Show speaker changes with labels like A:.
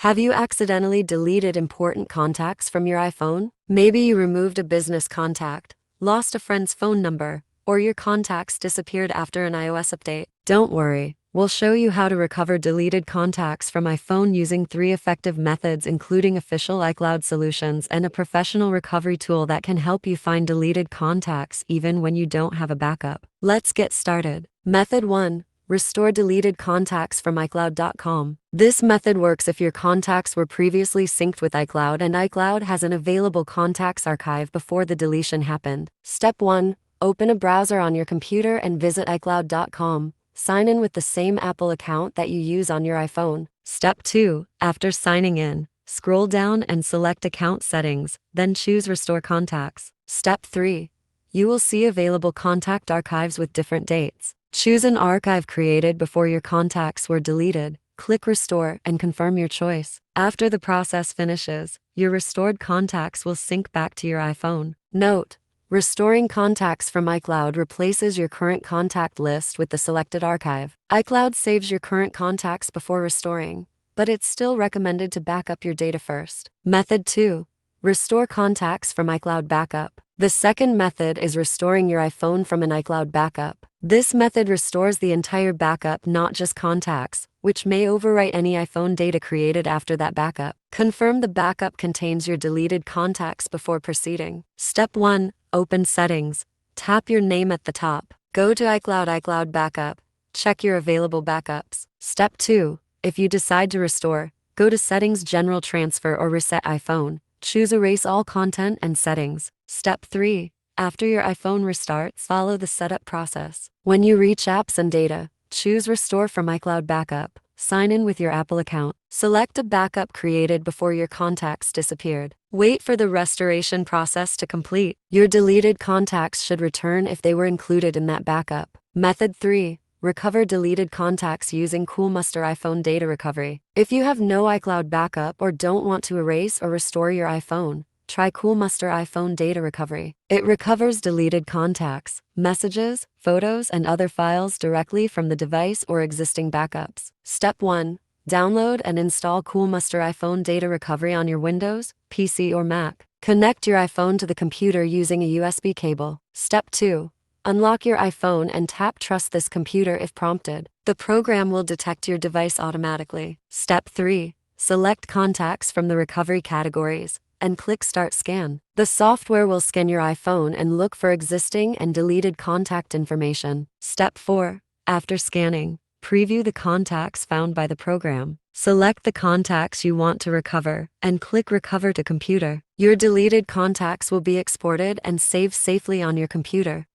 A: Have you accidentally deleted important contacts from your iPhone? Maybe you removed a business contact, lost a friend's phone number, or your contacts disappeared after an iOS update. Don't worry, we'll show you how to recover deleted contacts from iPhone using 3 effective methods, including official iCloud solutions and a professional recovery tool that can help you find deleted contacts even when you don't have a backup. Let's get started. Method 1. Restore deleted contacts from iCloud.com. This method works if your contacts were previously synced with iCloud and iCloud has an available contacts archive before the deletion happened. Step 1. Open a browser on your computer and visit iCloud.com. Sign in with the same Apple account that you use on your iPhone. Step 2. After signing in, scroll down and select Account Settings, then choose Restore Contacts. Step 3. You will see available contact archives with different dates. Choose an archive created before your contacts were deleted, click Restore, and confirm your choice. After the process finishes, your restored contacts will sync back to your iPhone. Note: restoring contacts from iCloud replaces your current contact list with the selected archive. iCloud saves your current contacts before restoring, but it's still recommended to back up your data first. Method 2. Restore contacts from iCloud backup. The second method is restoring your iPhone from an iCloud backup. This method restores the entire backup, not just contacts, which may overwrite any iPhone data created after that backup. Confirm the backup contains your deleted contacts before proceeding. Step 1. Open Settings. Tap your name at the top. Go to iCloud Backup. Check your available backups. Step 2. If you decide to restore, go to Settings, General Transfer, or Reset iPhone. Choose Erase All Content and Settings. Step 3. After your iPhone restarts, follow the setup process. When you reach Apps and Data, choose Restore from iCloud Backup. Sign in with your Apple account. Select a backup created before your contacts disappeared. Wait for the restoration process to complete. Your deleted contacts should return if they were included in that backup. Method 3. Recover deleted contacts using Coolmuster iPhone Data Recovery. If you have no iCloud backup or don't want to erase or restore your iPhone, try Coolmuster iPhone Data Recovery. It recovers deleted contacts, messages, photos, and other files directly from the device or existing backups. Step 1. Download and install Coolmuster iPhone Data Recovery on your Windows, PC, or Mac. Connect your iPhone to the computer using a USB cable. Step 2. Unlock your iPhone and tap Trust this computer if prompted. The program will detect your device automatically. Step 3. Select contacts from the recovery categories and click Start Scan. The software will scan your iPhone and look for existing and deleted contact information. Step 4. After scanning, preview the contacts found by the program. Select the contacts you want to recover and click Recover to Computer. Your deleted contacts will be exported and saved safely on your computer.